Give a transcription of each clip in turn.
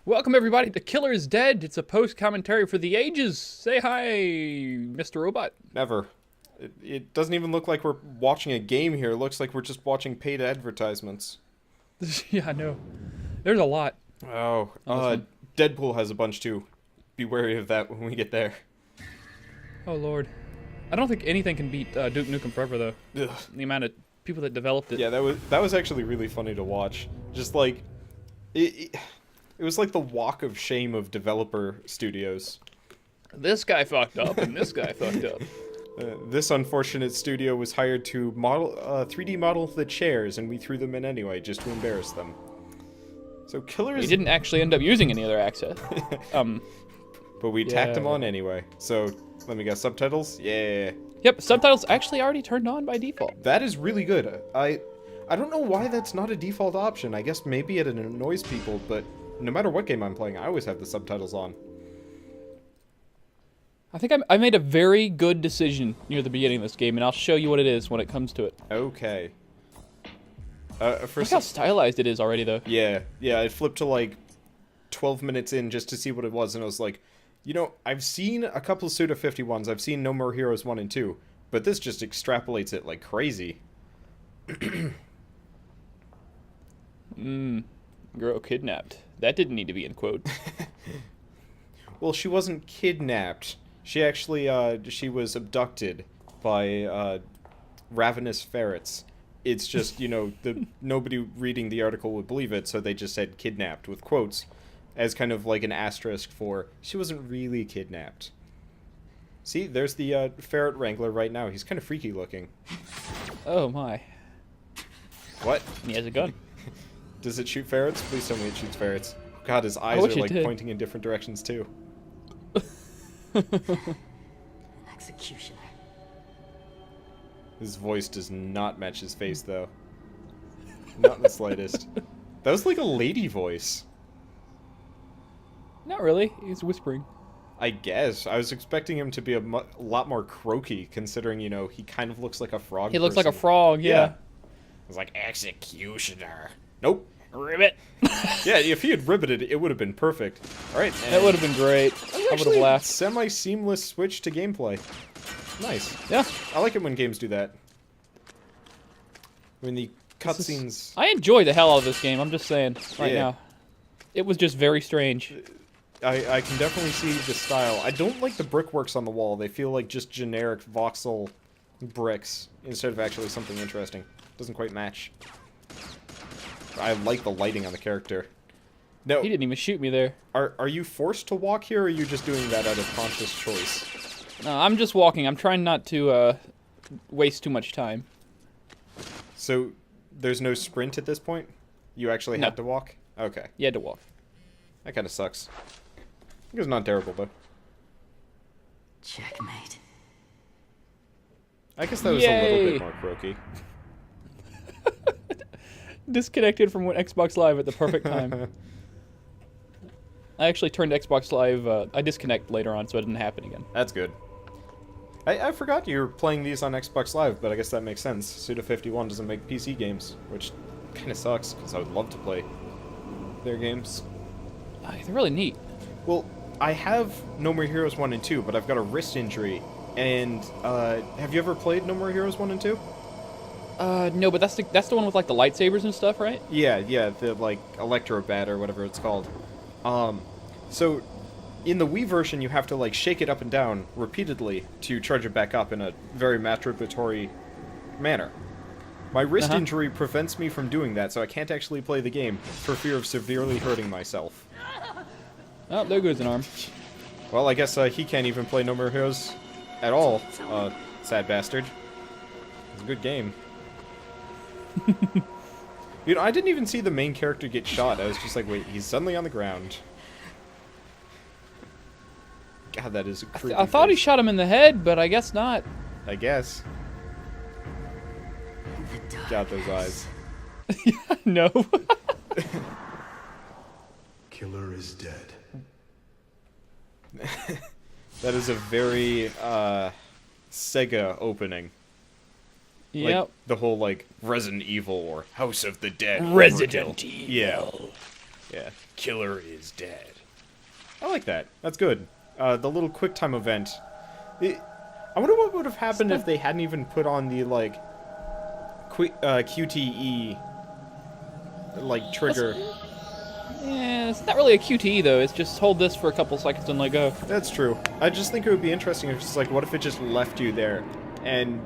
Welcome everybody to Killer is Dead. It's a post-commentary for the ages. Say hi, Mr. Robot. Never. It doesn't even look like we're watching a game here. It looks like we're just watching paid advertisements. Yeah, I know. There's a lot. Oh, Deadpool has a bunch too. Be wary of that when we get there. Oh lord. I don't think anything can beat Duke Nukem Forever though. Ugh. The amount of people that developed it. Yeah, that was actually really funny to watch. Just like it was like the walk of shame of developer studios. This guy fucked up and this guy fucked up. This unfortunate studio was hired to 3D model the chairs, and we threw them in anyway, just to embarrass them. So Killer is... He didn't actually end up using any other access. But we tacked them on anyway. So, let me guess, subtitles? Yeah. Yep, subtitles actually already turned on by default. That is really good. I don't know why that's not a default option. I guess maybe it annoys people, but no matter what game I'm playing, I always have the subtitles on. I think I made a very good decision near the beginning of this game, and I'll show you what it is when it comes to it. Okay. Look how stylized it is already, though. Yeah, I flipped to like 12 minutes in just to see what it was, and I was like, you know, I've seen a couple of Suda51s, I've seen No More Heroes 1 and 2, but this just extrapolates it like crazy. Girl kidnapped. That didn't need to be in quotes. Well, she wasn't kidnapped. She actually, she was abducted by, ravenous ferrets. It's just, you know, nobody reading the article would believe it, so they just said kidnapped with quotes as kind of like an asterisk for she wasn't really kidnapped. See, there's the ferret wrangler right now. He's kind of freaky looking. Oh my. What? He has a gun. Does it shoot ferrets? Please tell me it shoots ferrets. God, his eyes are like pointing in different directions too. Executioner. His voice does not match his face, though. Not in the slightest. That was like a lady voice. Not really. He's whispering. I guess. I was expecting him to be a lot more croaky, considering, you know, he kind of looks like a frog He looks like a frog, yeah. It's like, executioner. Nope. Ribbit. Yeah, if he had ribbited, it would have been perfect. Alright. That would have been great. I would have laughed. Semi-seamless switch to gameplay. Nice. Yeah. I like it when games do that. When the cutscenes... I enjoy the hell out of this game, I'm just saying, right now. It was just very strange. I can definitely see the style. I don't like the brickworks on the wall. They feel like just generic voxel bricks instead of actually something interesting. Doesn't quite match. I like the lighting on the character. No, He didn't even shoot me there. Are you forced to walk here, or are you just doing that out of conscious choice? No, I'm just walking. I'm trying not to waste too much time. So, there's no sprint at this point? You actually had to walk? Okay. You had to walk. That kind of sucks. It was not terrible, though. Checkmate. I guess that was a little bit more croaky. Disconnected from Xbox Live at the perfect time. I actually turned Xbox Live, I disconnect later on so it didn't happen again. That's good. I forgot you were playing these on Xbox Live, but I guess that makes sense. Suda51 doesn't make PC games, which kind of sucks, because I would love to play their games. They're really neat. Well, I have No More Heroes 1 and 2, but I've got a wrist injury, and, have you ever played No More Heroes 1 and 2? No, but that's the one with, like, the lightsabers and stuff, right? Yeah, the, like, Electrobat or whatever it's called. So, in the Wii version, you have to, like, shake it up and down repeatedly to charge it back up in a very masturbatory manner. My wrist injury prevents me from doing that, so I can't actually play the game for fear of severely hurting myself. Oh, there goes an arm. Well, I guess he can't even play No More Heroes at all, sad bastard. It's a good game. You know, I didn't even see the main character get shot. I was just like, wait, he's suddenly on the ground. God, that is a creepy I thought he face. shot him in the head, but I guess not. I guess. God, those eyes. No. Killer is dead. That is a very, Sega opening. Yep. Like, the whole, like, Resident Evil or House of the Dead. Resident overkill. Evil. Yeah. Yeah. Killer is dead. I like that. That's good. The little QuickTime event. I wonder what would have happened if they hadn't even put on the, like, QTE, like, trigger. Yeah, it's not really a QTE though. It's just hold this for a couple seconds and let go. That's true. I just think it would be interesting if it's like, what if it just left you there, and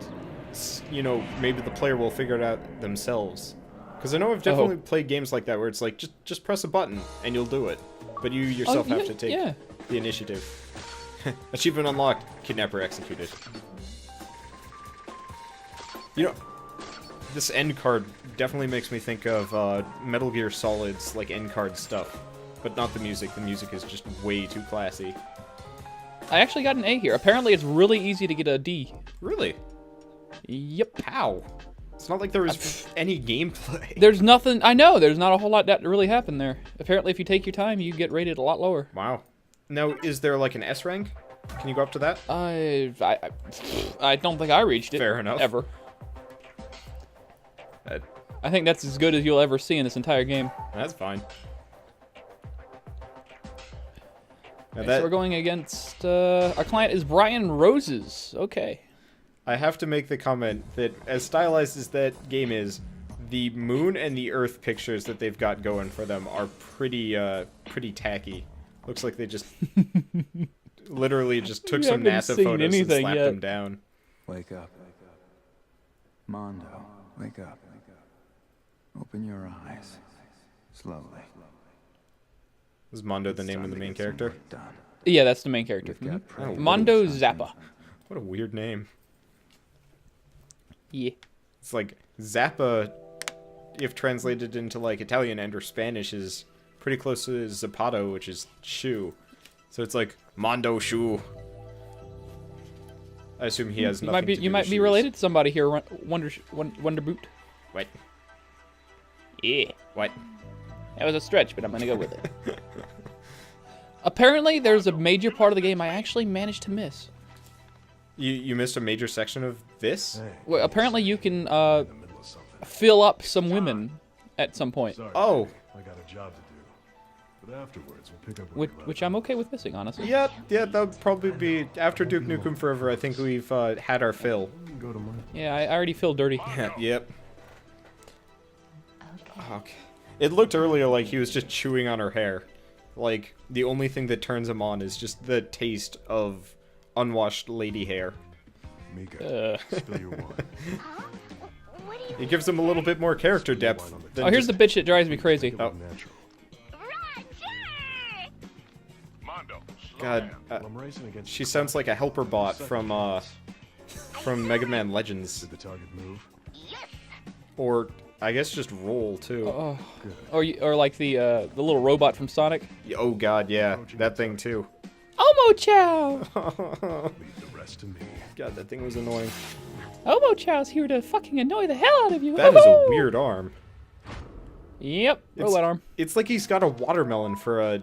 you know, maybe the player will figure it out themselves. Because I know I've definitely played games like that where it's like, just press a button and you'll do it, but you yourself have to take the initiative. Achievement unlocked. Kidnapper executed. You know, this end card definitely makes me think of Metal Gear Solid's like end card stuff, but not the music. The music is just way too classy. I actually got an A here. Apparently, it's really easy to get a D. Really? Yep. How? It's not like there was any gameplay. There's nothing. I know. There's not a whole lot that really happened there. Apparently, if you take your time, you get rated a lot lower. Wow. Now, is there like an S rank? Can you go up to that? I don't think I reached it. Fair enough. Ever. I think that's as good as you'll ever see in this entire game. That's fine. Now So we're going against our client is Brian Roses. Okay. I have to make the comment that as stylized as that game is, the moon and the Earth pictures that they've got going for them are pretty tacky. Looks like they just literally just took some NASA photos and slapped them down. Wake up. Mondo, wake up. Open your eyes. Slowly. Is Mondo the name of the main character? Yeah, that's the main character. Mondo Zappa. What a weird name. Yeah. It's like Zappa, if translated into like Italian and or Spanish, is pretty close to Zapato, which is shoe. So it's like Mondo shoe. I assume he has nothing to do You might with be shoes. related to somebody here, Wonder Boot. What? Yeah. What? That was a stretch, but I'm gonna go with it. Apparently, there's a major part of the game I actually managed to miss. You missed a major section of this? Well, apparently, you can fill up some women at some point. Sorry, Oh. I got a job to do. But afterwards, we'll pick up where we left Which I'm okay with missing, honestly. Yeah, that would probably be after Duke Nukem Forever. I think we've had our fill. off. Go to my... Yeah, I already feel dirty. Yep. Okay. It looked earlier like he was just chewing on her hair. Like, the only thing that turns him on is just the taste of unwashed lady hair. Mika, spill your wine. It gives him a little bit more character depth. Than Oh, here's the bitch that drives me crazy. Oh. Natural. God, Well, I'm racing against she sounds like a helper bot from Mega Man Legends. Did the target move? Or, I guess just roll, too. Oh, or like the little robot from Sonic. Oh god, yeah. That thing, too. Omo Chow! Leave the rest to me. God, that thing was annoying. Omo Chow's here to fucking annoy the hell out of you. That is a Woohoo! weird arm. Yep, roll that arm. It's like he's got a watermelon for a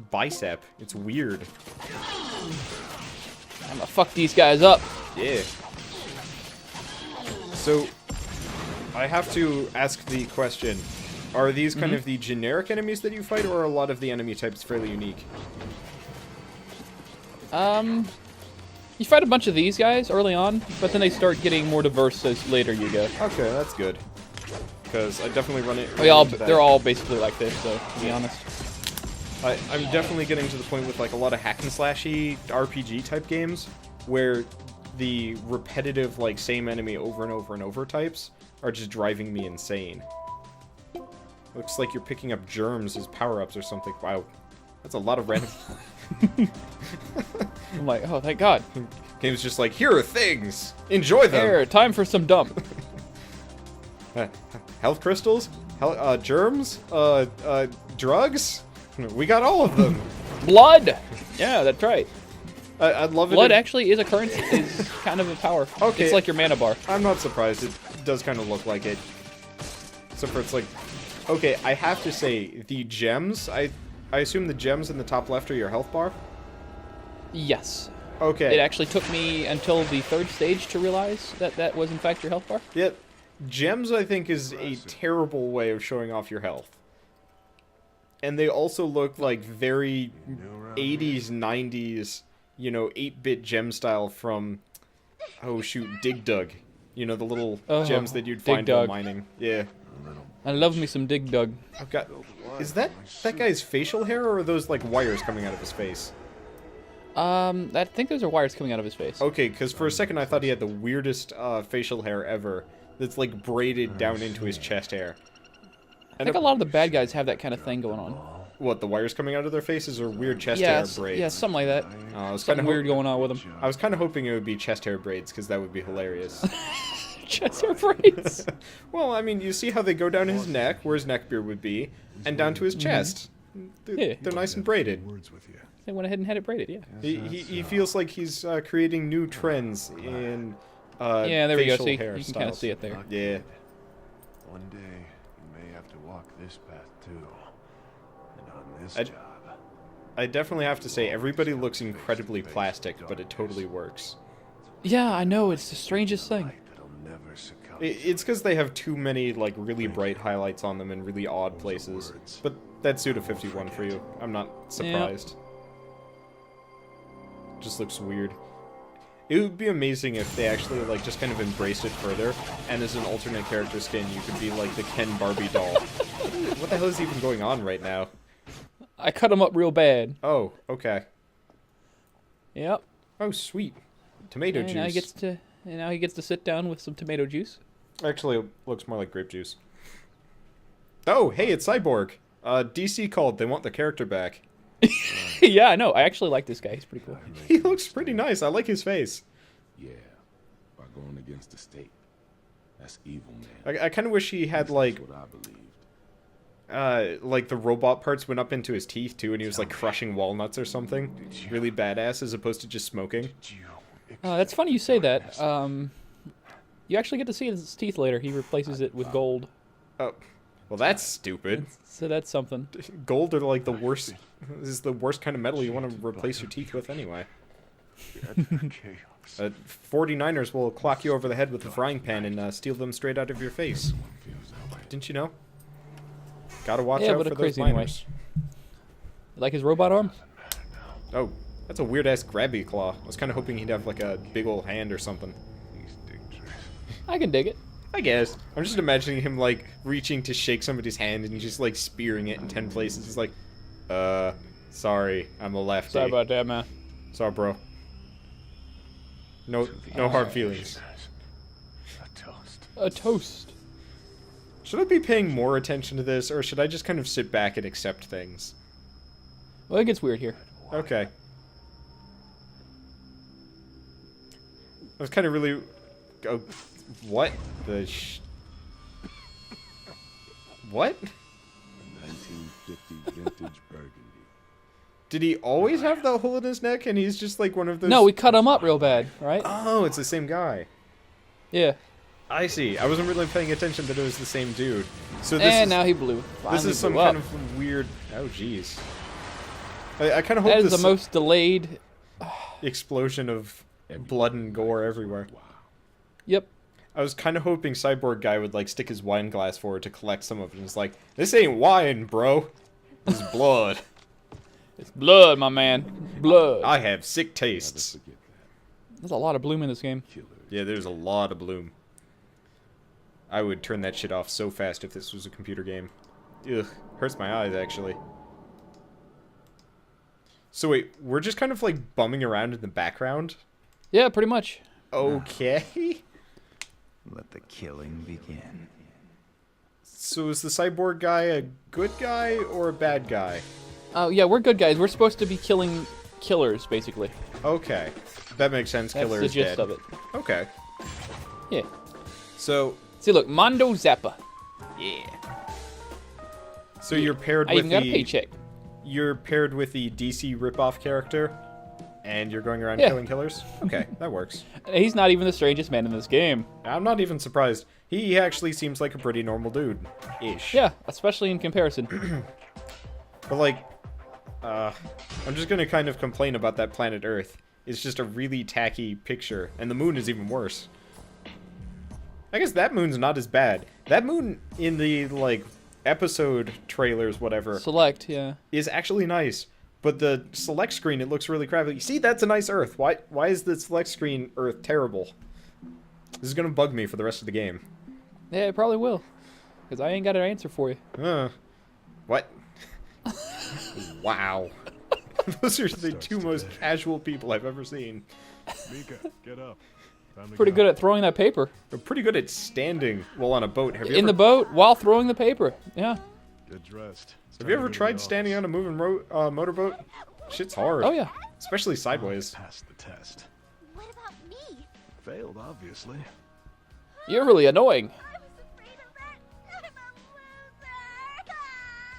bicep. It's weird. I'm gonna fuck these guys up. Yeah. So, I have to ask the question. Are these kind of the generic enemies that you fight, or are a lot of the enemy types fairly unique? You fight a bunch of these guys early on, but then they start getting more diverse as later you go. Okay, that's good. Because I definitely run it. They're all basically like this, so to be honest. I'm definitely getting to the point with like a lot of hack and slashy RPG type games where the repetitive like same enemy over and over and over types are just driving me insane. Looks like you're picking up germs as power-ups or something. Wow. That's a lot of random... I'm like, oh, thank God. Game's just like, here are things! Enjoy them! There, time for some dump. Health crystals? Germs? Drugs? We got all of them! Blood! Yeah, that's right. I'd love it Blood if- actually is a currency, is kind of a power. Okay. It's like your mana bar. I'm not surprised. It does kind of look like it. Except for it's like... Okay, I have to say, the gems, I assume the gems in the top left are your health bar? Yes. Okay. It actually took me until the third stage to realize that that was in fact your health bar. Yep. Gems, I think, is a terrible way of showing off your health. and they also look like very 80s, 90s, you know, 8-bit gem style from, oh shoot, Dig Dug. You know, the little gems that you'd find while mining. Yeah. I love me some Dig Dug. I've got... Is that guy's facial hair, or are those, like, wires coming out of his face? I think those are wires coming out of his face. Okay, because for a second I thought he had the weirdest facial hair ever. That's, like, braided down into his chest hair. I think a lot of the bad guys have that kind of thing going on. What, the wires coming out of their faces, or weird chest hair braids? Yeah, something like that. I was Something weird going on with them. I was kind of hoping it would be chest hair braids, because that would be hilarious. Chest hair braids. Well, I mean, you see how they go down his neck, where his neck beard would be, and down to his chest. They're nice and braided. Words with you. They went ahead and had it braided, yeah. He feels like he's creating new trends in yeah, there we go. facial See, hairstyles. you can kind of see it there. Yeah. One day, you may have to walk this path too. And on this I'd- job, I definitely have to say, everybody looks incredibly plastic, but it totally works. Yeah, I know. It's the strangest thing. that'll never succumb. It's because they have too many, like, really bright highlights on them in really odd places. But that's Suda51 for you. I'm not surprised. Just looks weird. It would be amazing if they actually, like, just kind of embraced it further, and as an alternate character skin, you could be, like, the Ken Barbie doll. What the hell is even going on right now? I cut him up real bad. Oh, okay. Yep. Oh, sweet. Tomato And juice. now he gets to sit down with some tomato juice. Actually, it looks more like grape juice. Oh, hey, it's Cyborg. DC called. They want the character back. Yeah, I know. I actually like this guy. He's pretty cool. He looks pretty nice. I like his face. Yeah, by going against the state. That's evil, man. I kind of wish he had, like, That's what I believed. like the robot parts went up into his teeth too, and he was like crushing walnuts or something. Really badass, as opposed to just smoking. That's funny you say that. You actually get to see his teeth later. He replaces it with gold. Oh, well, that's stupid. So that's something. Gold are like the worst. This is the worst kind of metal you want to replace your teeth with anyway. 49ers will clock you over the head with a frying pan and steal them straight out of your face. Didn't you know? Gotta watch out but for a those crazy anyway. miners. Like his robot arm? Oh, that's a weird ass grabby claw. I was kind of hoping he'd have like a big old hand or something. I can dig it. I guess. I'm just imagining him like reaching to shake somebody's hand and just like spearing it in 10 places. He's like, sorry, I'm a lefty. Sorry about that, man. Sorry, bro. No hard feelings. A toast. Should I be paying more attention to this, or should I just kind of sit back and accept things? Well, it gets weird here. Okay. I was kind of really... Oh, what? What? 1950 vintage burgundy. Did he always have that hole in his neck, and he's just like one of those... No, we cut him up real bad, right? Oh, it's the same guy. Yeah. I see. I wasn't really paying attention that it was the same dude. So this And is, now he blew. this Finally is some blew kind up. of weird... Oh, jeez. I kind of hope That is this the most delayed... explosion of blood and gore everywhere. Yep. I was kind of hoping Cyborg Guy would like stick his wine glass forward to collect some of it. And it's like, this ain't wine, bro. This is blood. It's blood, my man. Blood. I have sick tastes. Forget that. There's a lot of bloom in this game. Killer. Yeah, there's a lot of bloom. I would turn that shit off so fast if this was a computer game. Ugh, hurts my eyes, actually. So wait, we're just kind of like bumming around in the background? Yeah, pretty much. Okay. Let the killing begin. So is the Cyborg Guy a good guy or a bad guy? Oh, yeah, we're good guys. We're supposed to be killing killers, basically. Okay. That makes sense. That's Killer the is gist dead. of it. Okay. Yeah. So, See, look, Mondo Zappa. yeah. So you're paired I with even got a the paycheck. you're paired with the DC ripoff character, and you're going around Yeah. killing killers. Okay, that works. He's not even the strangest man in this game. I'm not even surprised. He actually seems like a pretty normal dude, ish. Yeah, especially in comparison. But like, I'm just gonna kind of complain about that planet Earth. It's just a really tacky picture, and the moon is even worse. I guess that moon's not as bad. That moon in the, like, episode trailers, whatever, Select, yeah. is actually nice. But the select screen, it looks really crappy. See, that's a nice Earth. Why is the select screen Earth terrible? This is gonna bug me for the rest of the game. Yeah, it probably will. Because I ain't got an answer for you. What? Wow. Those are the two most casual people I've ever seen. Mika, get up. Time to Pretty go. good at throwing that paper. They're pretty good at standing while on a boat. Have you In ever, the boat while throwing the paper. Yeah. Get dressed. It's have time you to ever go to tried the standing office. on a moving motorboat? Shit's hard. Oh, yeah. Especially sideways. Passed the test. What about me? Failed, obviously. You're really annoying. I was afraid of that.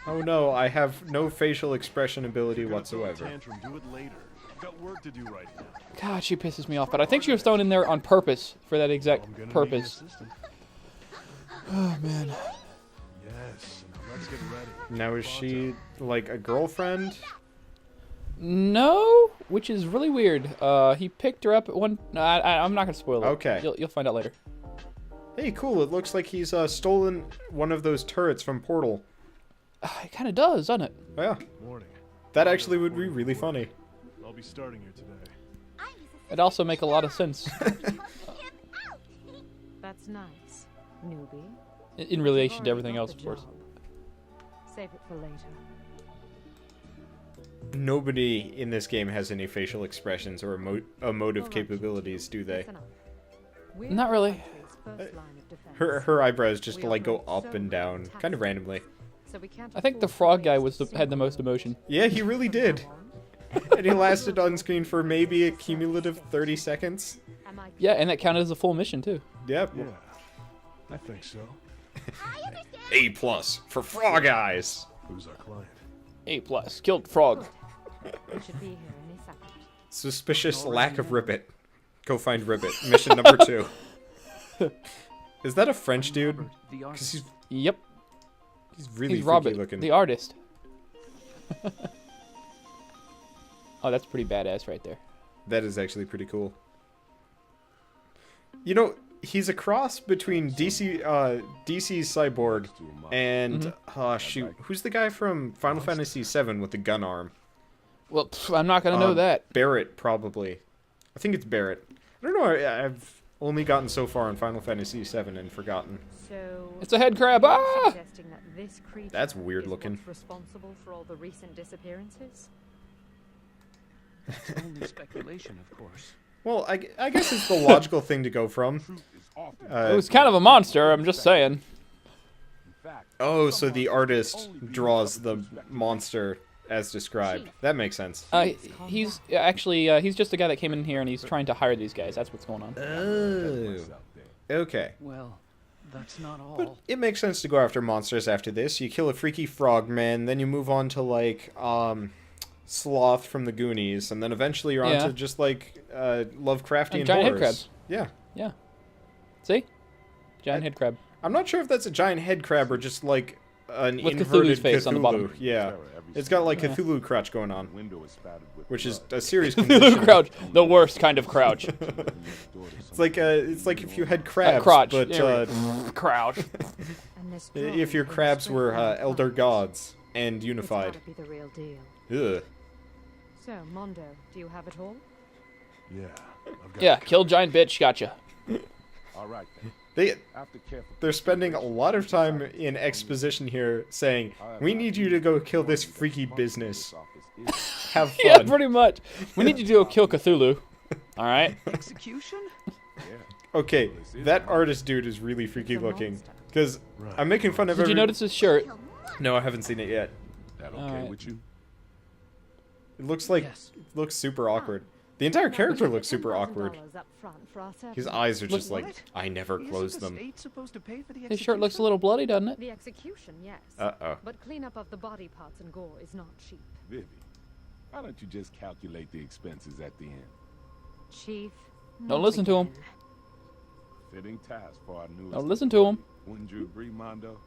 I'm a loser. Oh no, I have no facial expression ability You're gonna throw a whatsoever. tantrum, do it later. Got work to do right now. God, she pisses me off. But I think she was thrown in there on purpose for that exact I'm gonna purpose. Need an assistant. Oh, man. Yes. Now let's get ready. Now is she like a girlfriend? No, which is really weird. He picked her up at one... No, I'm not going to spoil it. Okay. You'll find out later. Hey, cool. It looks like he's stolen one of those turrets from Portal. It kind of does, doesn't it? Yeah, Morning. that actually would be really funny. I'll be starting here today. It'd also make a lot of sense That's nice, newbie. in relation to Already everything got else, the of course. job. Save it for later. Nobody in this game has any facial expressions or emotive Alright, capabilities, do they? listen up. We're Not the really. country's first line of defense. Her eyebrows just We like go operate up so and down, taxing. kind of randomly. So we can't I think the afford to frog guy waste was a had the most single emotion. Yeah, he really From did. now on, And he lasted on screen for maybe a cumulative 30 seconds. am I Yeah, and that counted as a full mission, too. Yep. Yeah. I think so. A plus for Frog Eyes. Who's our client? A+. Killed frog. we should be here any second. Suspicious lack of Ribbit. Go find Ribbit. Mission number 2. Is that a French dude? Because Yep. he's really He's freaky Robert, looking. the artist. Oh, that's pretty badass right there. That is actually pretty cool. You know, he's a cross between DC's Cyborg and shoot, who's the guy from Final Fantasy VII with the gun arm? Well, I'm not gonna know that. Barrett, probably. I think it's Barrett. I don't know. I've only gotten so far in Final Fantasy VII and forgotten. So It's a head crab. you're Ah! suggesting that this creature That's weird is looking. what's responsible for all the recent disappearances? Only speculation, of course. Well, I guess it's the logical thing to go from. It was kind of a monster. I'm just saying. Oh, so the artist draws the monster as described. That makes sense. He's actually he's just a guy that came in here and he's trying to hire these guys. That's what's going on. Oh. Okay. Well, that's not all. But it makes sense to go after monsters after this. You kill a freaky frogman, then you move on to like Sloth from the Goonies, and then eventually you're on Yeah. to just like Lovecraftian Giant head horrors. crabs. Yeah. Yeah. See? Giant head crab. I'm not sure if that's a giant head crab or just like an With inverted Cthulhu's face on the bottom. Yeah. It's got like Cthulhu crouch going on, Window is spattered with which is blood. a serious condition. Crouch. The worst kind of crouch. It's like if you had crabs, crotch. but There we crouch. And this if your drawing crabs straight were from the elder past. gods and It's unified. gotta be the real deal. Ugh. So, Mondo, do you have it all? Yeah. I've got Yeah, it. kill giant bitch. Gotcha. All right, then. They After careful they're spending a lot of time in exposition here saying, "We need you to go kill this freaky business. Have fun." Yeah, pretty much. We need you to go kill Cthulhu. All right. Execution? Okay, that artist dude is really freaky It's a looking. monster. Because I'm making fun of Did you every... notice his shirt? No, I haven't seen it yet. That okay Alright. with you? It looks like Yes. it looks super awkward. The entire character looks super awkward. $10,000 up front for our His services. eyes are just What? like, I never Isn't close the them. state supposed to pay for the His shirt looks a execution? little bloody, doesn't it? The execution, yes. Uh-oh. But cleanup of the body parts and gore is not cheap. Vivi, why don't you just calculate the expenses at the end? Chief. Don't not listen to him. again. Fitting task for our newest... Don't listen to him. Wouldn't you agree, Mondo?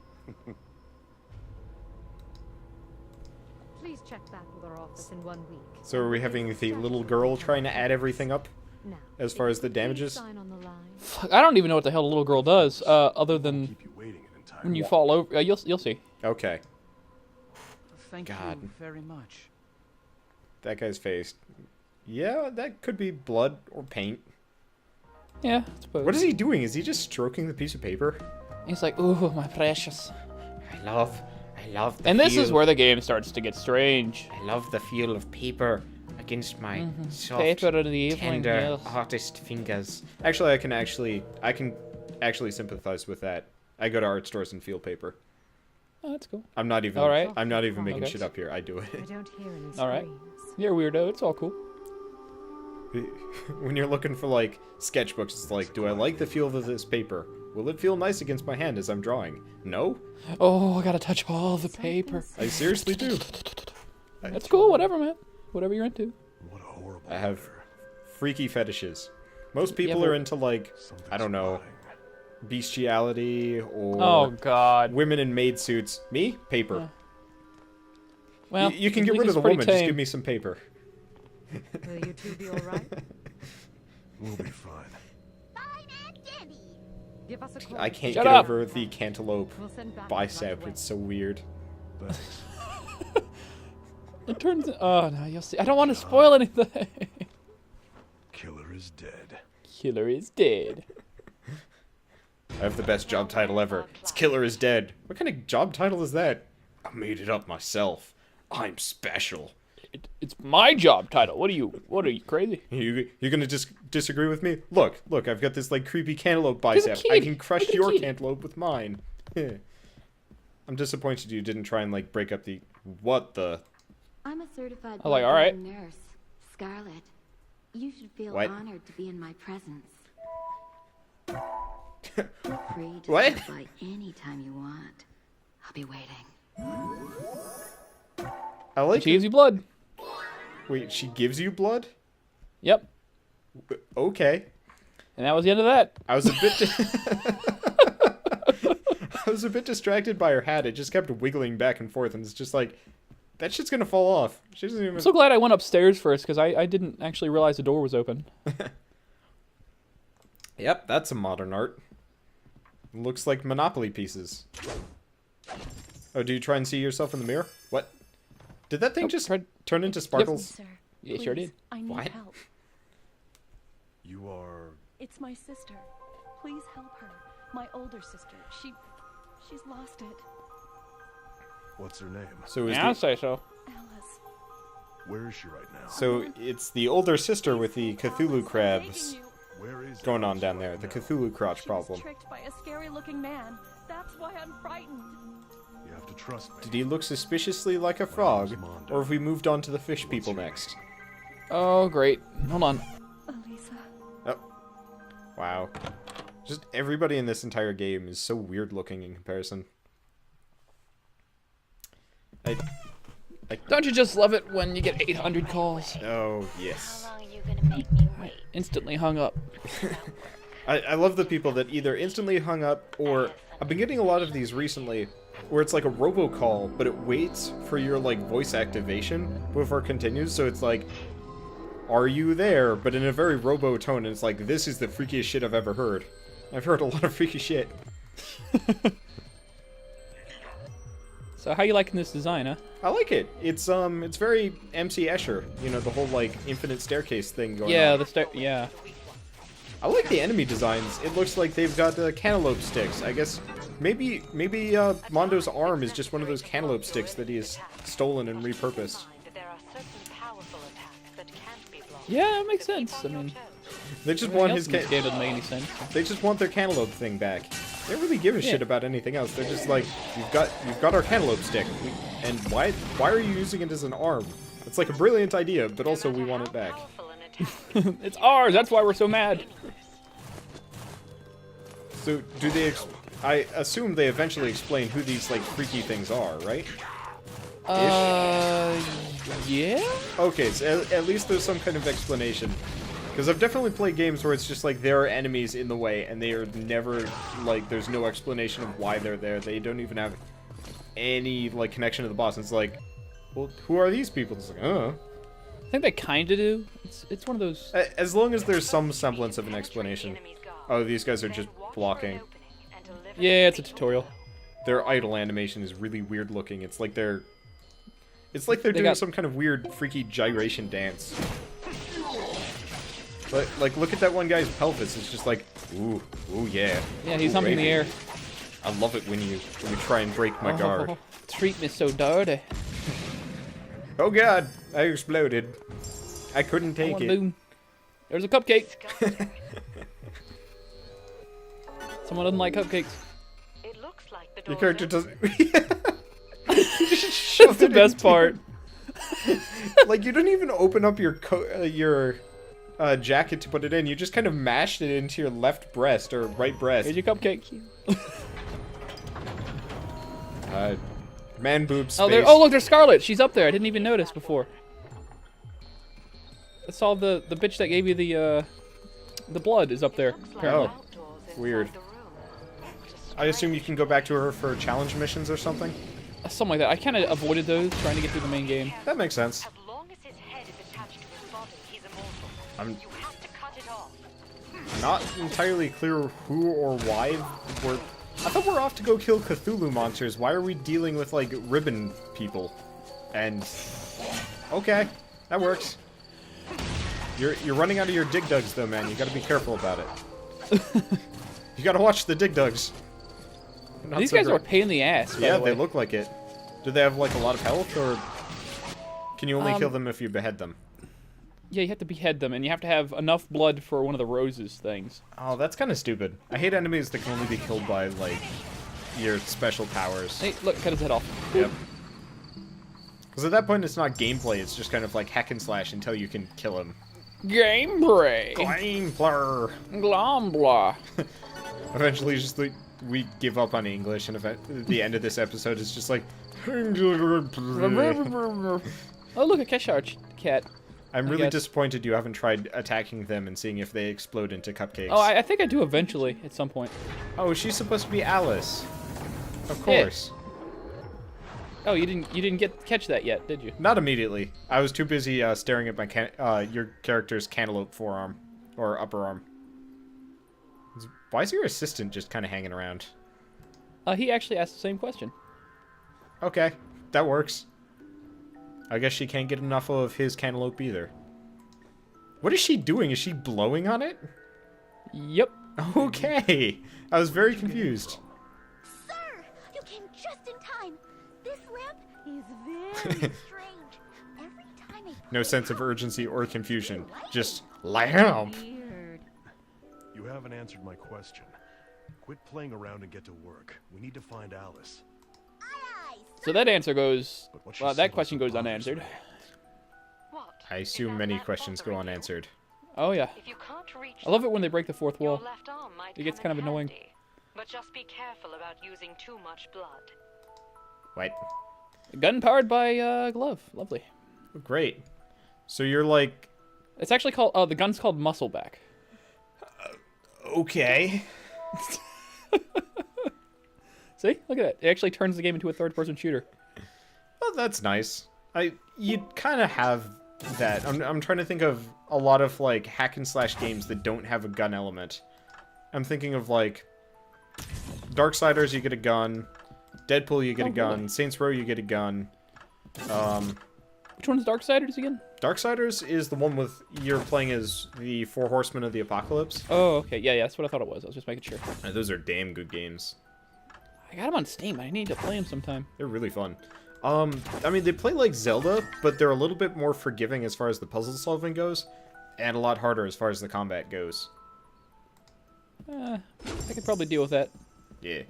Please check back with our office in 1 week. So are we having the little girl trying to add everything up? Now, as far if as you the could please damages? sign on the line. Fuck, I don't even know what the hell the little girl does, other than Keep you waiting an entire when you walk. fall over. You'll see. Okay. Thank God. you very much. That guy's face. Yeah, that could be blood or paint. Yeah, I suppose. What is he doing? Is he just stroking the piece of paper? He's like, ooh, my precious. I love the And this is where the game starts to get strange. I love the feel of paper against my soft, Paper in the evening, tender, yes. artist fingers. Actually, I can actually sympathize with that. I go to art stores and feel paper. Oh, that's cool. I'm not even. All right. I'm not even making Okay. shit up here. I do I it. don't hear any All right. screams. You're a weirdo. It's all cool. When you're looking for like sketchbooks, it's like, do I like the feel of this paper? Will it feel nice against my hand as I'm drawing? No, Oh, I gotta touch all the paper. I seriously do. That's cool. Whatever, man. Whatever you're into. What a horrible I have odor. freaky fetishes. Most people but- are into like, I don't know, Something's bestiality or Oh God. women in maid suits. Me? Paper. Well, You can at get least rid of it's the pretty woman. Just tame. give me some paper. Will you two be all right? We'll be fine. Fine and dandy. Give us a call. I can't Shut get up. over the cantaloupe We'll send back bicep. right away. It's so weird. Thanks. It turns. Oh no, you'll see. I don't want to spoil anything. Killer is dead. Killer is dead. I have the best job title ever. It's Killer is Dead. What kind of job title is that? I made it up myself. I'm special. It's my job title. What are you crazy? You're gonna just disagree with me? Look, I've got this like creepy cantaloupe He's a bicep. I kid. can crush Look at your the kid. cantaloupe with mine. I'm disappointed you didn't try and like break up the what the I'm a certified I'm like, all right. blood nurse, Scarlet. You should feel What? honored to be in my presence. Free to What? stop by anytime you want. I'll be waiting. I like She gives you blood. Wait, she gives you blood? Yep. Okay. And that was the end of that. I was a bit I was a bit distracted by her hat. It just kept wiggling back and forth and it's just like that shit's gonna fall off. She doesn't even I'm so glad I went upstairs first because I didn't actually realize the door was open. Yep, that's a modern art. Looks like Monopoly pieces. Oh, do you try and see yourself in the mirror? What? Did that thing Nope, just tried- turn into sparkles? Sir, Yeah, it sure please, did. I need What? help. You are... It's my sister. Please help her. My older sister. She's lost it. What's her name? So is Yeah, I'll the, say so. Alice. Where is she right now? so it's the older sister with the Cthulhu crabs Where is going on Alice down there. right The now? Cthulhu crotch She was problem. tricked by a scary-looking man. That's why I'm frightened. You have to trust me. Did he look suspiciously like a frog? Or have we moved on to the fish people next? Oh, great. Hold on. Elisa. Oh. Wow. Just everybody in this entire game is so weird looking in comparison. Don't you just love it when you get 800 calls? Oh, yes. How long are you gonna make me wait? Instantly hung up. I love the people that either instantly hung up or I've been getting a lot of these recently where it's like a robocall, but it waits for your like voice activation before it continues. So it's like, are you there? But in a very robo tone, and it's like, this is the freakiest shit I've ever heard. I've heard a lot of freaky shit. So how you liking this design, huh? I like it. It's very MC Escher. You know, the whole like infinite staircase thing going Yeah, on. yeah. I like the enemy designs. It looks like they've got cantaloupe sticks. I guess maybe Mondo's arm is just one of those cantaloupe sticks that he has stolen and repurposed. Yeah, it makes sense. I mean, They just everything want else his in this game doesn't make any sense. they just want their cantaloupe thing back. They don't really give a shit Yeah. about anything else. They're just like, you've got our cantaloupe stick, and why are you using it as an arm? It's like a brilliant idea, but also we want it back. It's ours. That's why we're so mad. So do they? I assume they eventually explain who these like freaky things are, right? Yeah. Okay, so at least there's some kind of explanation. Because I've definitely played games where it's just like there are enemies in the way and they are never, like, there's no explanation of why they're there. They don't even have any, like, connection to the boss. And it's like, well, who are these people? It's like, I think they kind of do. It's one of those. As long as there's some semblance of an explanation. Oh, these guys are just blocking. Yeah, it's a tutorial. their idol animation is really weird looking. It's like they're doing got- some kind of weird, freaky gyration dance. But like, look at that one guy's pelvis. It's just like, ooh, ooh, yeah. Yeah, he's Ooh, humping the baby. air. I love it when you try and break my guard. Oh, treat me so dirty. Oh god, I exploded. I couldn't take Come on, it. boom. There's a cupcake. Someone doesn't like cupcakes. It looks like the Your door character is doesn't. That's the best part. Like, you don't even open up your jacket to put it in. You just kind of mashed it into your left breast or right breast. Here's your cupcake. Man boob space. Oh, there. Oh, look, there's Scarlet. She's up there. I didn't even notice before. I saw the bitch that gave you the blood is up there. Apparently. Weird. I assume you can go back to her for challenge missions or something? Something like that. I kind of avoided those, trying to get through the main game. That makes sense. As long as his head is attached to his body, he's immortal. I'm You have to cut it off. not entirely clear who or why we're... I thought we're off to go kill Cthulhu monsters. Why are we dealing with, like, ribbon people? And... Okay, that works. You're running out of your dig dugs, though, man. You gotta be careful about it. You gotta watch the dig dugs. Not These so guys are a great. pain in the ass. By Yeah, the way. they look like it. Do they have, like, a lot of health, or... Can you only Um, kill them if you behead them? Yeah, you have to behead them, and you have to have enough blood for one of the roses things. Oh, that's kind of stupid. I hate enemies that can only be killed by, like, your special powers. Hey, look, cut his head off. Yep. Because at that point, it's not gameplay. It's just kind of like hack and slash until you can kill him. Gameplay. Gameplay. Glambla. Eventually, just like we give up on English, and at the end of this episode, it's just like. Oh, look, a Cheshire cat. I'm I really guess. disappointed you haven't tried attacking them and seeing if they explode into cupcakes. Oh, I think I do eventually, at some point. Oh, she's supposed to be Alice. Of course. Oh, you didn't catch that yet, did you? Not immediately. I was too busy staring at my your character's cantaloupe forearm or upper arm. Why is your assistant just kind of hanging around? He actually asked the same question. Okay, that works. I guess she can't get enough of his cantaloupe either. What is she doing? Is she blowing on it? Yep. Okay. I was very confused. Sir, you came just in time. This lamp is very strange. Every time I No sense of urgency or confusion. Just lamp. weird. You haven't answered my question. Quit playing around and get to work. We need to find Alice. Aye, aye, So that answer goes. But what she Well, said that question also goes unanswered. bothers me. What? I Is assume that many lamp questions go bothering you? unanswered. Oh yeah. If you can't reach I love it them, when they break the fourth your wall. left arm might It gets come kind of in annoying. handy. But just be careful about using too much blood. What? Gun powered by glove. Lovely. Oh, great. So you're like... It's actually called. The gun's called Muscleback. Okay. See, look at that. It actually turns the game into a third-person shooter. Well, that's nice. You kind of have that. I'm trying to think of a lot of like hack and slash games that don't have a gun element. I'm thinking of like Darksiders, you get a gun. Deadpool, you get a gun. Really? Saints Row, you get a gun. Which one's Darksiders again? Darksiders is the one with you're playing as the Four Horsemen of the Apocalypse. Oh, okay. Yeah, that's what I thought it was. I was just making sure. Those are damn good games. I got them on Steam. I need to play them sometime. They're really fun. I mean, they play like Zelda, but they're a little bit more forgiving as far as the puzzle solving goes, and a lot harder as far as the combat goes. I could probably deal with that. Yeah,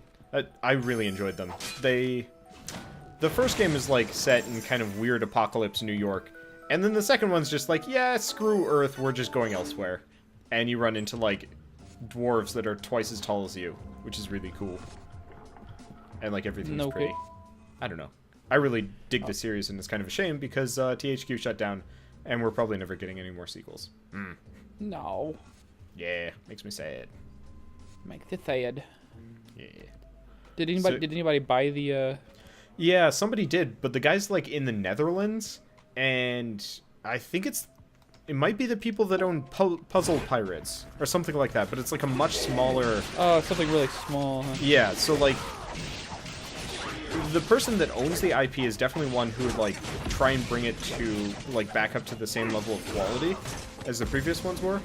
I really enjoyed them. The first game is like set in kind of weird apocalypse New York, and then the second one's just like, yeah, screw Earth, we're just going elsewhere. And you run into like dwarves that are twice as tall as you, which is really cool. And like everything's Okay. pretty. I don't know. I really dig the series, and it's kind of a shame because THQ shut down, and we're probably never getting any more sequels. No. Yeah, makes me sad. Make the sad. Yeah. Did anybody So- did anybody buy the Yeah, somebody did, but the guy's like in the Netherlands, and I think it might be the people that own Puzzle Pirates or something like that, but it's like a much smaller. something really small, huh? Yeah, so like the person that owns the IP is definitely one who would, like, try and bring it to, like, back up to the same level of quality as the previous ones were.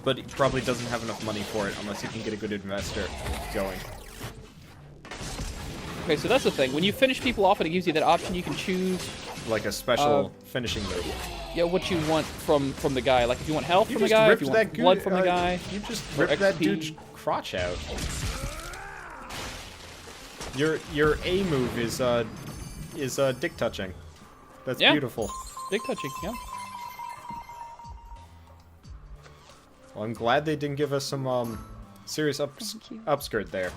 But he probably doesn't have enough money for it unless he can get a good investor going. Okay, so that's the thing. When you finish people off and it gives you that option, you can choose Like a special finishing move. yeah, what you want from the guy. Like if you want health from the just guy, if ripped you want that blood from the guy. You just or ripped that XP. dude's crotch out. Your A move is dick touching. That's beautiful. Dick touching, yeah. Well, I'm glad they didn't give us some serious upskirt there.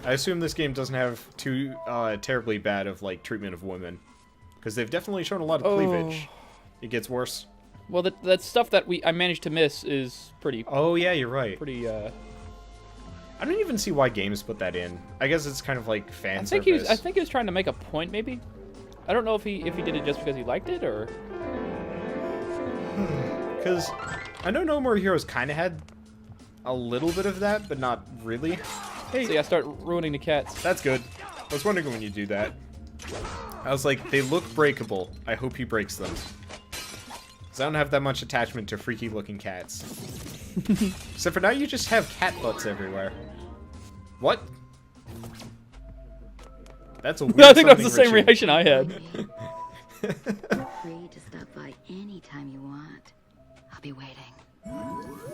I assume this game doesn't have too terribly bad of like treatment of women, because they've definitely shown a lot of cleavage. It gets worse. Well, that stuff that I managed to miss is pretty. Oh yeah, you're right. Pretty. I don't even see why games put that in. I guess it's kind of like fan I think service. I think he was trying to make a point, maybe. I don't know if he did it just because he liked it or. Because I know No More Heroes kind of had a little bit of that, but not really. Hey, see, I start ruining the cats. That's good. I was wondering when you do that. I was like, they look breakable. I hope he breaks them. Because I don't have that much attachment to freaky looking cats. Except for now you just have cat butts everywhere. What? That's a weird I think that's the same ritual. reaction I had. Free to stop by anytime you want. I'll be waiting.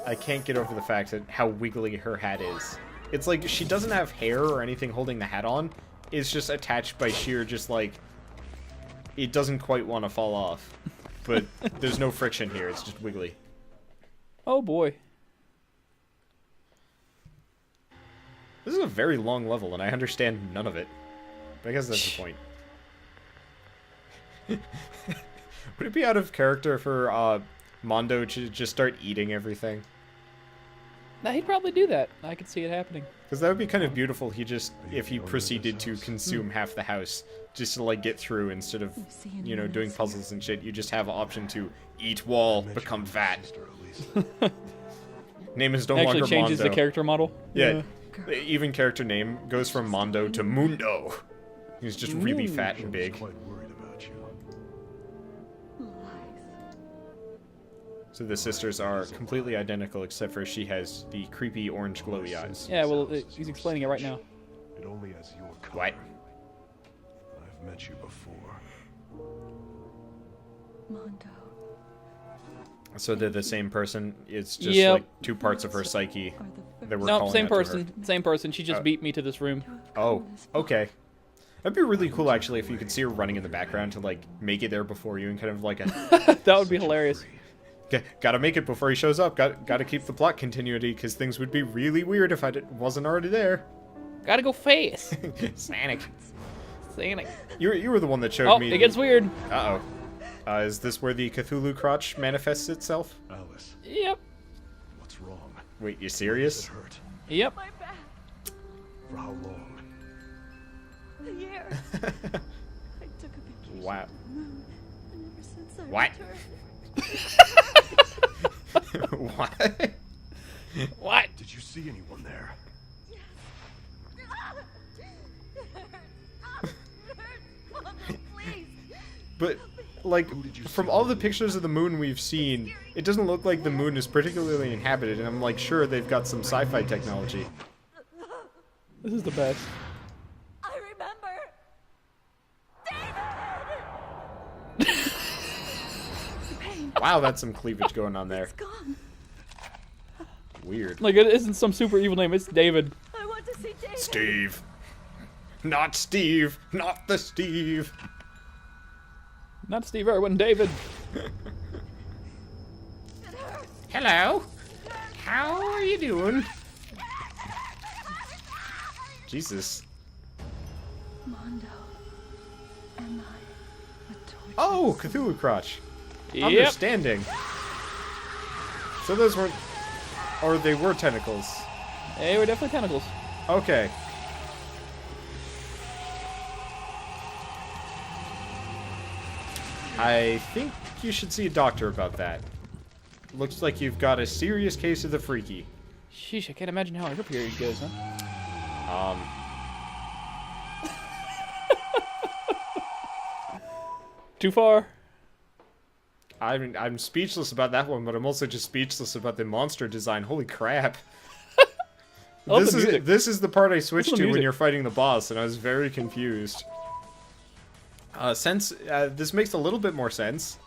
I can't get over the fact that how wiggly her hat is. It's like she doesn't have hair or anything holding the hat on. It's just attached by sheer just like... It doesn't quite want to fall off. But there's no friction here. It's just wiggly. Oh boy. This is a very long level, and I understand none of it. But I guess that's the point. Would it be out of character for Mondo to just start eating everything? Nah, he'd probably do that. I could see it happening. Because that would be kind of beautiful. If he proceeded to consume half the house just to like get through instead of, you know, doing puzzles and shit. You just have an option to eat wall, become fat. Name is no longer Mondo. Actually changes the character model. Yeah. Even character name goes from Mondo to Mundo. He's just really fat and big. Quite worried about you. So the sisters are completely identical, except for she has the creepy orange glowy eyes. Yeah, well, he's explaining it right now. It only has your color. What? I've met you before. Mondo. So they're the same person. It's just Yep. like two parts of her psyche that we're No, calling same out to her. person. Same person. She just beat me to this room. Oh, okay. That'd be really cool, actually, if you could see her running in the background to, like, make it there before you and kind of like a... That would be hilarious. Gotta make it before he shows up. Gotta keep the plot continuity, because things would be really weird if I wasn't already there. Gotta go fast. Sonic. Sonic. You were the one that showed Oh, me... it gets weird. Uh-oh. Is this where the Cthulhu crotch manifests itself? Alice, Yep. what's wrong? Wait, you Does serious? it hurt? Yep. My back. For how long? A year. I took a vacation Wow. to the moon, and ever since I What? returned. What? What? Did you see anyone there? Please. But, like, from all the pictures of the moon we've seen, it doesn't look like the moon is particularly inhabited, and I'm like, sure, they've got some sci-fi technology. This is the best. I remember. David. Wow, that's some cleavage going on there. It's gone. Weird. Like, it isn't some super evil name. It's David. I want to see David. Steve. Not Steve. Not the Steve. Not Steve Irwin, David. Hello. How are you doing? Jesus. Mondo. Am I a torture? Oh, Cthulhu crotch. Yep. Understanding. So those weren't... Or they were tentacles. They were definitely tentacles. Okay. I think you should see a doctor about that. Looks like you've got a serious case of the freaky. Sheesh, I can't imagine how her period goes, huh? Too far. I'm speechless about that one, but I'm also just speechless about the monster design. Holy crap. I love the music. This is the part I switched Listen to to when music. you're fighting the boss, and I was very confused. This makes a little bit more sense,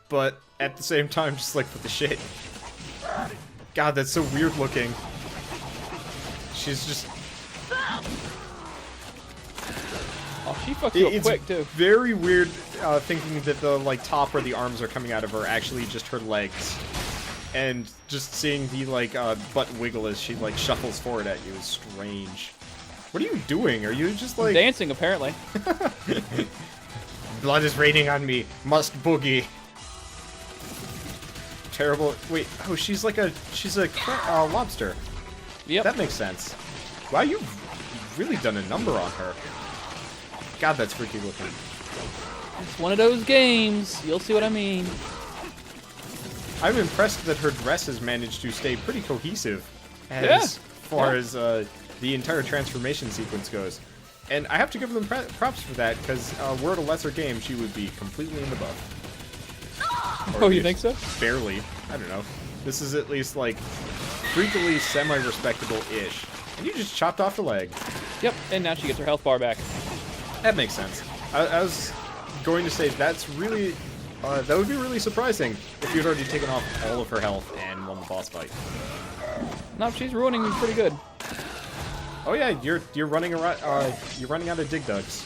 but at the same time, just like, what the shit? God, that's so weird looking. She's just... Oh, she fucks you up It's quick, too. very weird thinking that the like top where the arms are coming out of are actually just her legs. And just seeing the like butt wiggle as she like shuffles forward at you is strange. What are you doing? Are you just like... Dancing, apparently. Blood is raining on me. Must boogie. Terrible. Wait. Oh, she's like a lobster. Yep. That makes sense. Wow, you've really done a number on her. God, that's freaky looking. It's one of those games. You'll see what I mean. I'm impressed that her dress has managed to stay pretty cohesive as far as the entire transformation sequence goes. And I have to give them props for that, because were it a lesser game, she would be completely in the buff. Or Oh, at you least think so? Barely. I don't know. This is at least, like, freakily semi-respectable-ish. And you just chopped off the leg. Yep, and now she gets her health bar back. That makes sense. I was going to say that's really... that would be really surprising if you'd already taken off all of her health and won the boss fight. No, she's ruining me pretty good. Oh yeah, you're running around. You're running out of dig dugs.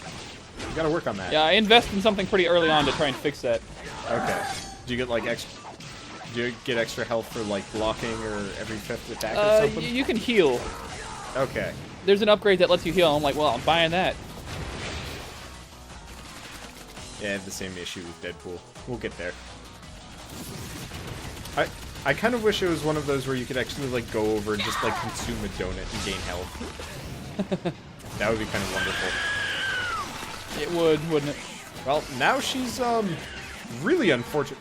You gotta work on that. Yeah, I invest in something pretty early on to try and fix that. Okay. Do you get like Do you get extra health for like blocking or every 5th attack or something? You can heal. Okay. There's an upgrade that lets you heal. I'm like, well, I'm buying that. Yeah, I have the same issue with Deadpool. We'll get there. I kind of wish it was one of those where you could actually like go over and just like consume a donut and gain health. That would be kind of wonderful. It would, wouldn't it? Well, now she's really unfortunate.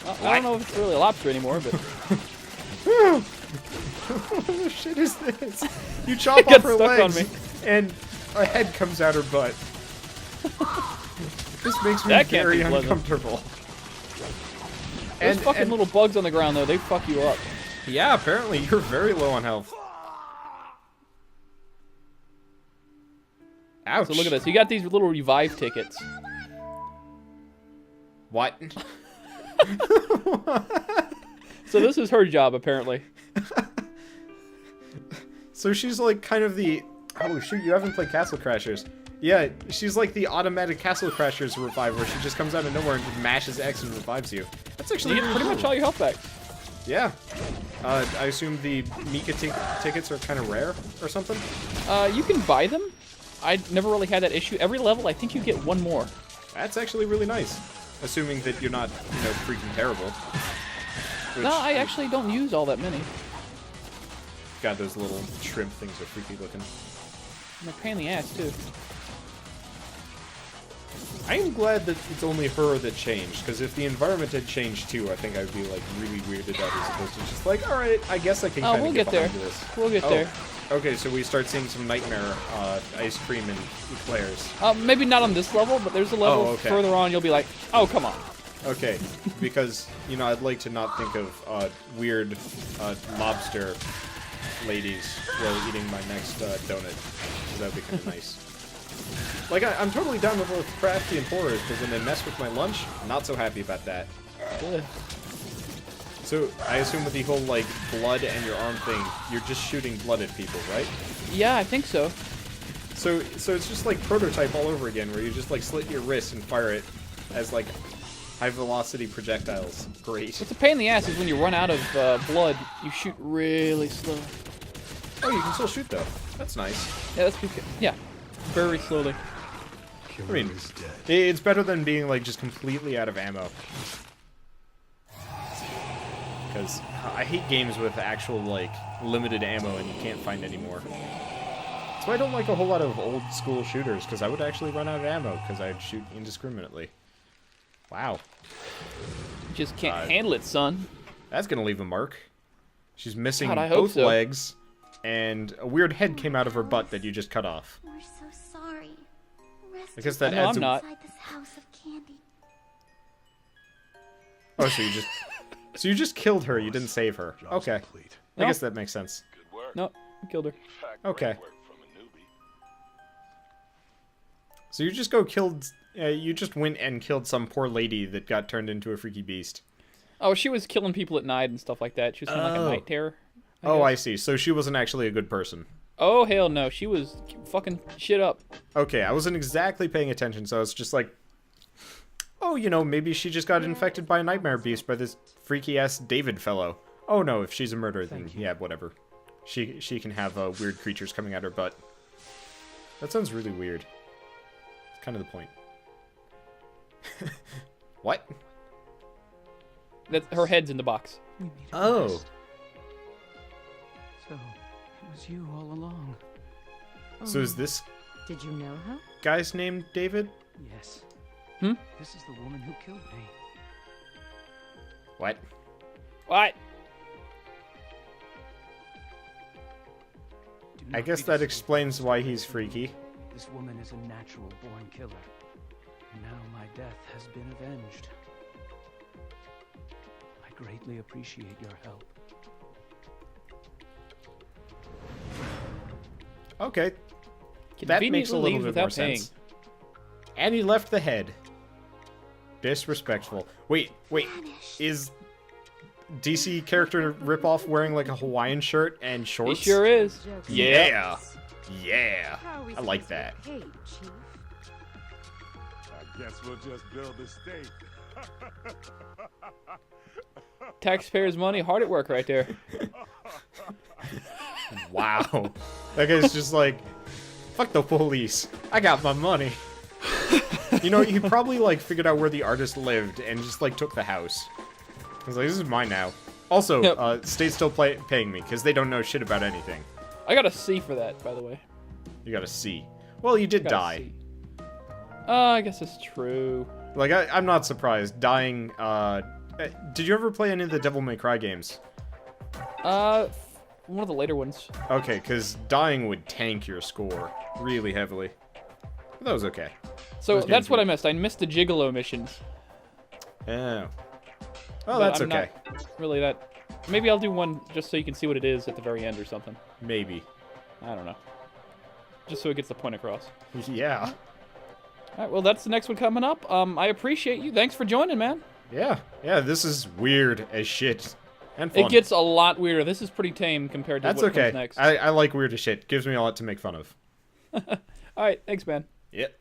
Well, I don't know if it's really a lobster anymore, but What the shit is this? You chop It off gets her stuck on legs, me. and a head comes out her butt. This makes me That can't very be pleasant. uncomfortable. those fucking little bugs on the ground, though, they fuck you up. Yeah, apparently you're very low on health. Ouch. So look at this. You got these little revive tickets. What? So this is her job, apparently. So she's like kind of the... Oh shoot, you haven't played Castle Crashers. Yeah, she's like the automatic Castle Crashers revive where she just comes out of nowhere and just mashes X and revives you. That's actually You get pretty cool. much all your health back. Yeah. I assume the Mika tickets are kind of rare or something? You can buy them. I never really had that issue. Every level, I think you get one more. That's actually really nice. Assuming that you're not, you know, freaking terrible. Which, No, I actually don't use all that many. God, those little shrimp things are freaky looking. And they're a pain in the ass, too. I am glad that it's only her that changed, because if the environment had changed too, I think I'd be like really weirded out as opposed to just like, alright, I guess I can Oh, kind of we'll get there. behind this. We'll get there. Okay, so we start seeing some nightmare ice cream and eclairs. Maybe not on this level, but there's a level Oh, okay. further on you'll be like, oh, come on. Okay, because, you know, I'd like to not think of weird lobster ladies while eating my next donut. So that would be kind of nice. Like, I'm totally down with both crafty and horrors, but when they mess with my lunch, not so happy about that. Ugh. So, I assume with the whole, like, blood and your arm thing, you're just shooting blood at people, right? Yeah, I think so. So it's just like Prototype all over again, where you just, like, slit your wrist and fire it as, like, high-velocity projectiles. Great. What's a pain in the ass is when you run out of blood, you shoot really slow. Oh, you can still shoot, though. That's nice. Yeah, that's because... Yeah, very slowly. I mean, it's better than being, like, just completely out of ammo. Because I hate games with actual, like, limited ammo and you can't find any more. That's why I don't like a whole lot of old-school shooters, because I would actually run out of ammo, because I'd shoot indiscriminately. Wow. You just can't handle it, son. That's gonna leave a mark. She's missing God, I hope both so. legs, and a weird head came out of her butt that you just cut off. We're so sorry. Rest I guess that No, adds I'm a... not. Inside this house of candy. Oh, so you just... So you just killed her, you didn't save her. Job's Okay. complete. I guess that makes sense. Good work. No, I killed her. In fact, Okay. great work from a newbie. So you just you just went and killed some poor lady that got turned into a freaky beast. Oh, she was killing people at night and stuff like that. She was kind of like a night terror. I guess. see. So she wasn't actually a good person. Oh, hell no. She was fucking shit up. Okay, I wasn't exactly paying attention, so I was just like, oh, you know, maybe she just got infected by a nightmare beast by this freaky-ass David fellow. Oh no, if she's a murderer, then yeah, whatever. She can have weird creatures coming at her butt. That sounds really weird. It's kind of the point. What? Her head's in the box. We made it Oh. fast. So, it was you all along. So is this Did you know her? guy's name David? Yes. Hmm? This is the woman who killed me. What? What? Do I not guess be that deceived. explains why he's freaky. This woman is a natural-born killer. And now my death has been avenged. I greatly appreciate your help. Okay, that Conveniently makes a little leaves bit without more paying. sense. And he left the head. Disrespectful. Wait. Is DC character ripoff wearing like a Hawaiian shirt and He shorts? sure is. Yeah. Yeah. How are we I like supposed to that. get paid, Chief? I guess we'll just build the state. Taxpayers' money, hard at work right there. Wow. That guy's just like, fuck the police. I got my money. You know, he probably like figured out where the artist lived and just like took the house. I was like, this is mine now. Also, Yep. state's still paying me because they don't know shit about anything. I got a C for that, by the way. You got a C. Well, you did Got a die. C. I guess it's true. Like, I'm not surprised. Dying, did you ever play any of the Devil May Cry games? One of the later ones. Okay, because dying would tank your score really heavily. But that was okay. So Those that's games what were- I missed. I missed the Gigolo missions. Oh. Well, But that's I'm okay. not really that. Maybe I'll do one just so you can see what it is at the very end or something. Maybe. I don't know. Just so it gets the point across. Yeah. All right, well, that's the next one coming up. I appreciate you. Thanks for joining, man. Yeah. Yeah, this is weird as shit. And fun. It gets a lot weirder. This is pretty tame compared to That's what okay. comes next. I like weird as shit. Gives me a lot to make fun of. All right, thanks, man. Yep.